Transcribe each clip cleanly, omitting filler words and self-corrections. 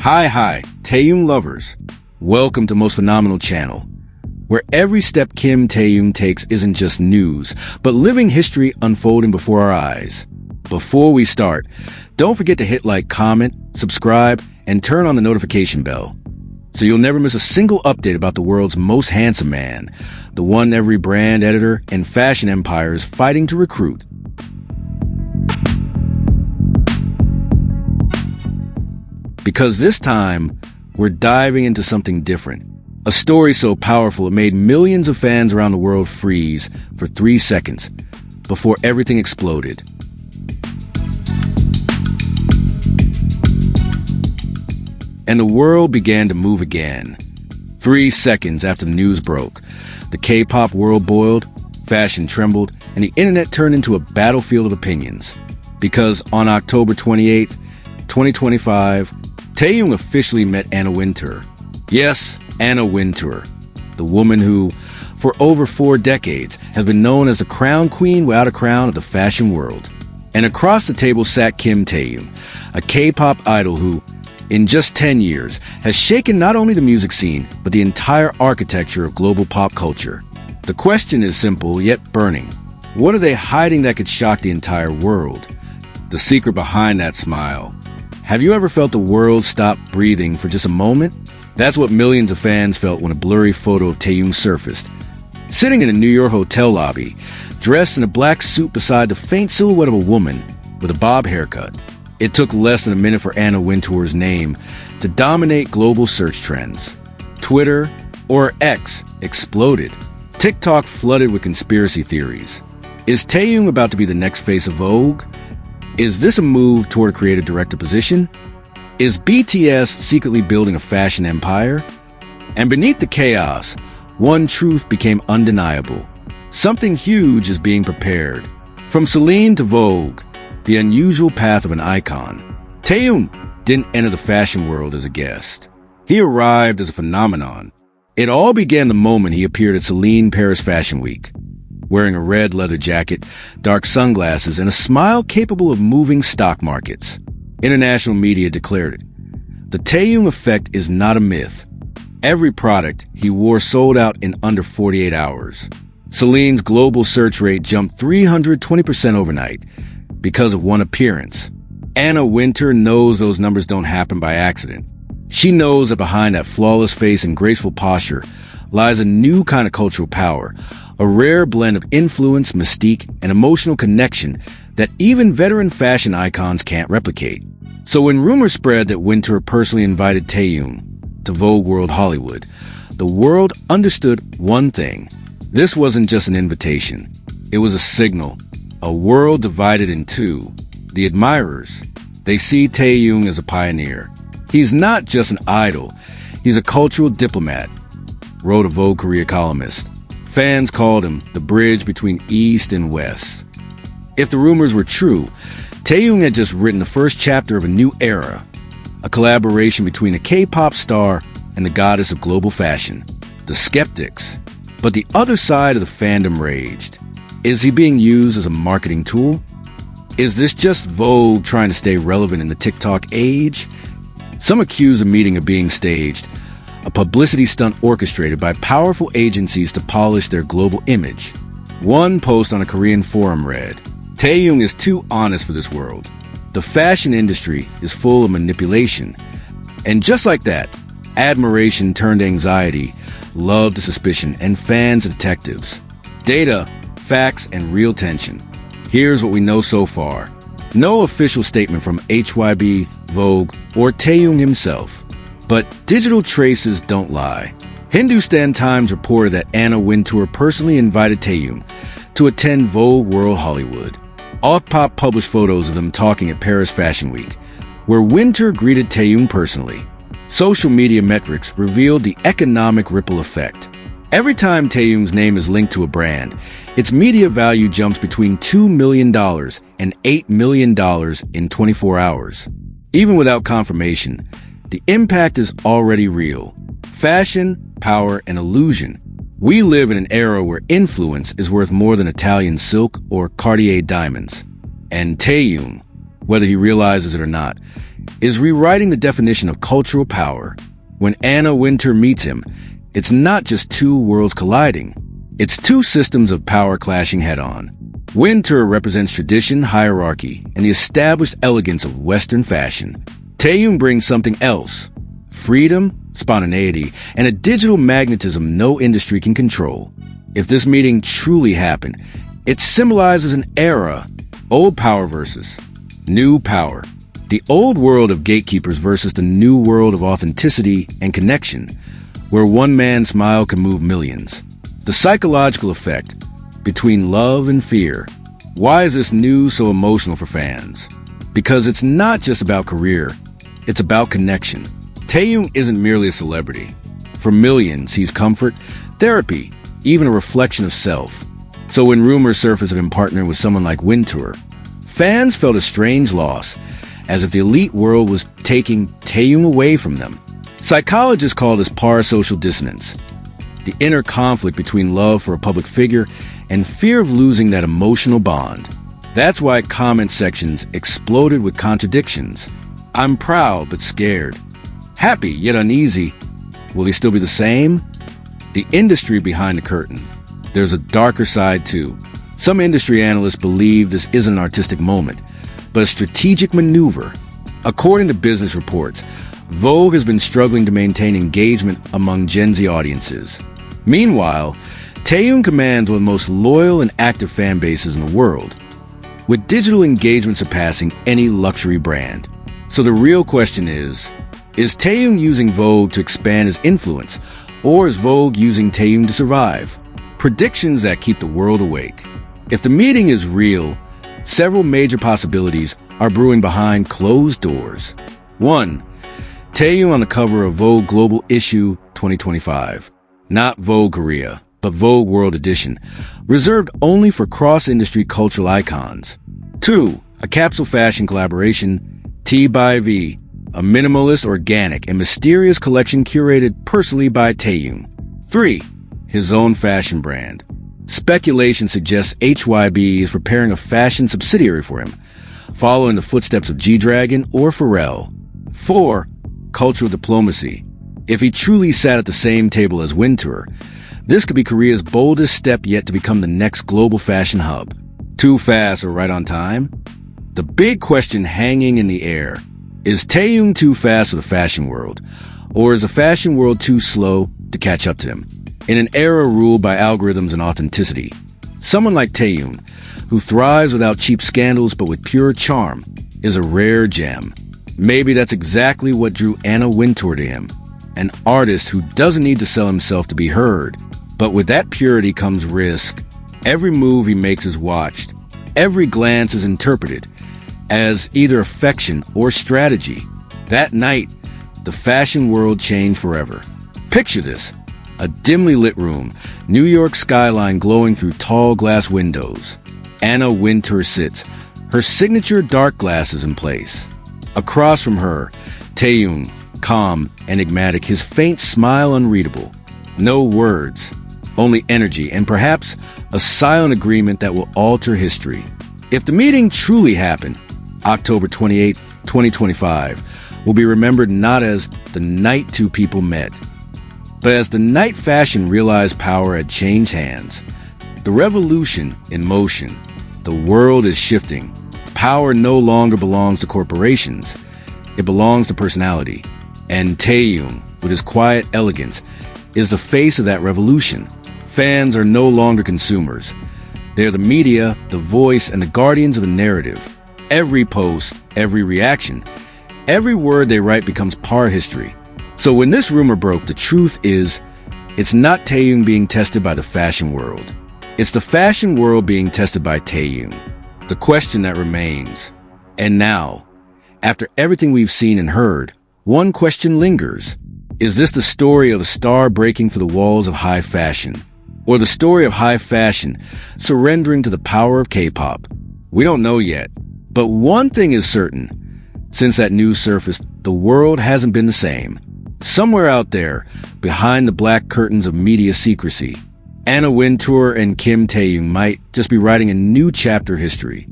Hi, Taehyung Lovers. Welcome to Most Phenomenal Channel, where every step Kim Taehyung takes isn't just news, but living history unfolding before our eyes. Before we start, don't forget to hit like, comment, subscribe, and turn on the notification bell, so you'll never miss a single update about the world's most handsome man, the one every brand editor and fashion empire is fighting to recruit. Because this time, we're diving into something different. A story so powerful it made millions of fans around the world freeze for 3 seconds before everything exploded. And the world began to move again. 3 seconds after the news broke, the K-pop world boiled, fashion trembled, and the internet turned into a battlefield of opinions. Because on October 28th, 2025, Taehyung officially met Anna Wintour. Yes, Anna Wintour, the woman who, for over 4 decades, has been known as the crown queen without a crown of the fashion world. And across the table sat Kim Taehyung, a K-pop idol who, in just 10 years, has shaken not only the music scene, but the entire architecture of global pop culture. The question is simple, yet burning. What are they hiding that could shock the entire world? The secret behind that smile. Have you ever felt the world stop breathing for just a moment? That's what millions of fans felt when a blurry photo of Taehyung surfaced. Sitting in a New York hotel lobby, dressed in a black suit beside the faint silhouette of a woman with a bob haircut. It took less than a minute for Anna Wintour's name to dominate global search trends. Twitter, or X, exploded. TikTok flooded with conspiracy theories. Is Taehyung about to be the next face of Vogue? Is this a move toward a creative director position? Is BTS secretly building a fashion empire? And beneath the chaos, one truth became undeniable. Something huge is being prepared. From Celine to Vogue, the unusual path of an icon. Taehyung didn't enter the fashion world as a guest. He arrived as a phenomenon. It all began the moment he appeared at Celine Paris Fashion Week, wearing a red leather jacket, dark sunglasses, and a smile capable of moving stock markets. International media declared it. The Taehyung effect is not a myth. Every product he wore sold out in under 48 hours. Celine's global search rate jumped 320% overnight because of one appearance. Anna Wintour knows those numbers don't happen by accident. She knows that behind that flawless face and graceful posture lies a new kind of cultural power, a rare blend of influence, mystique, and emotional connection that even veteran fashion icons can't replicate. So when rumors spread that Wintour personally invited Taehyung to Vogue World Hollywood, the world understood one thing. This wasn't just an invitation. It was a signal. A world divided in two. The admirers, they see Taehyung as a pioneer. He's not just an idol. He's a cultural diplomat, wrote a Vogue Korea columnist. Fans called him the bridge between East and West. If the rumors were true, Taehyung had just written the first chapter of a new era, a collaboration between a K-pop star and the goddess of global fashion, the skeptics. But the other side of the fandom raged. Is he being used as a marketing tool? Is this just Vogue trying to stay relevant in the TikTok age? Some accuse the meeting of being staged, a publicity stunt orchestrated by powerful agencies to polish their global image. One post on a Korean forum read, "Taehyung is too honest for this world. The fashion industry is full of manipulation." And just like that, admiration turned to anxiety, love to suspicion, and fans to detectives. Data, facts, and real tension. Here's what we know so far. No official statement from HYB, Vogue, or Taehyung himself. But digital traces don't lie. Hindustan Times reported that Anna Wintour personally invited Taehyung to attend Vogue World Hollywood. Kpop published photos of them talking at Paris Fashion Week, where Wintour greeted Taehyung personally. Social media metrics revealed the economic ripple effect. Every time Taehyung's name is linked to a brand, its media value jumps between $2 million and $8 million in 24 hours. Even without confirmation, the impact is already real. Fashion, power, and illusion. We live in an era where influence is worth more than Italian silk or Cartier diamonds. And Taehyung, whether he realizes it or not, is rewriting the definition of cultural power. When Anna Wintour meets him, it's not just two worlds colliding. It's two systems of power clashing head-on. Wintour represents tradition, hierarchy, and the established elegance of Western fashion. Taehyung brings something else: freedom, spontaneity, and a digital magnetism no industry can control. If this meeting truly happened, it symbolizes an era: old power versus new power. The old world of gatekeepers versus the new world of authenticity and connection, where one man's smile can move millions. The psychological effect between love and fear. Why is this news so emotional for fans? Because it's not just about career, it's about connection. Taehyung isn't merely a celebrity. For millions, he's comfort, therapy, even a reflection of self. So when rumors surfaced of him partnering with someone like Wintour, fans felt a strange loss, as if the elite world was taking Taehyung away from them. Psychologists call this parasocial dissonance, the inner conflict between love for a public figure and fear of losing that emotional bond. That's why comment sections exploded with contradictions. I'm proud but scared. Happy yet uneasy. Will he still be the same? The industry behind the curtain. There's a darker side too. Some industry analysts believe this isn't an artistic moment, but a strategic maneuver. According to business reports, Vogue has been struggling to maintain engagement among Gen Z audiences. Meanwhile, Taehyung commands one of the most loyal and active fan bases in the world, with digital engagement surpassing any luxury brand. So the real question is Taehyung using Vogue to expand his influence, or is Vogue using Taehyung to survive? Predictions that keep the world awake. If the meeting is real, several major possibilities are brewing behind closed doors. 1. Taehyung on the cover of Vogue Global Issue 2025. Not Vogue Korea, but Vogue World Edition, reserved only for cross-industry cultural icons. 2. A capsule fashion collaboration, T by V, a minimalist, organic, and mysterious collection curated personally by Taehyung. 3. His own fashion brand. Speculation suggests HYB is preparing a fashion subsidiary for him, following the footsteps of G-Dragon or Pharrell. 4. Cultural diplomacy. If he truly sat at the same table as Wintour, this could be Korea's boldest step yet to become the next global fashion hub. Too fast or right on time? The big question hanging in the air: is Taehyung too fast for the fashion world, or is the fashion world too slow to catch up to him? In an era ruled by algorithms and authenticity, someone like Taehyung, who thrives without cheap scandals but with pure charm, is a rare gem. Maybe that's exactly what drew Anna Wintour to him, an artist who doesn't need to sell himself to be heard. But with that purity comes risk. Every move he makes is watched. Every glance is interpreted as either affection or strategy. That night, the fashion world changed forever. Picture this: a dimly lit room, New York skyline glowing through tall glass windows. Anna Wintour sits, her signature dark glasses in place. Across from her, Taehyung, calm, enigmatic, his faint smile unreadable. No words, only energy, and perhaps a silent agreement that will alter history. If the meeting truly happened, October 28, 2025, will be remembered not as the night two people met, but as the night fashion realized power had changed hands. The revolution in motion. The world is shifting. Power no longer belongs to corporations. It belongs to personality. And Taehyung, with his quiet elegance, is the face of that revolution. Fans are no longer consumers. They're the media, the voice, and the guardians of the narrative. Every post, every reaction, every word they write becomes part of history. So when this rumor broke, the truth is, it's not Taehyung being tested by the fashion world. It's the fashion world being tested by Taehyung. The question that remains. And now, after everything we've seen and heard, one question lingers. Is this the story of a star breaking through the walls of high fashion? Or the story of high fashion surrendering to the power of K-pop? We don't know yet. But one thing is certain. Since that news surfaced, the world hasn't been the same. Somewhere out there, behind the black curtains of media secrecy, Anna Wintour and Kim Taehyung might just be writing a new chapter of history.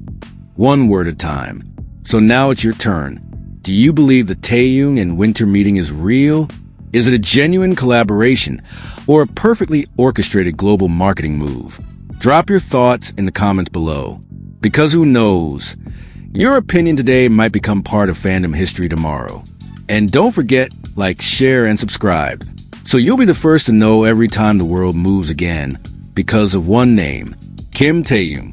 One word at a time. So now it's your turn. Do you believe the Taehyung and Wintour meeting is real? Is it a genuine collaboration or a perfectly orchestrated global marketing move? Drop your thoughts in the comments below. Because who knows? Your opinion today might become part of fandom history tomorrow. And don't forget, like, share, and subscribe, so you'll be the first to know every time the world moves again because of one name, Kim Taehyung.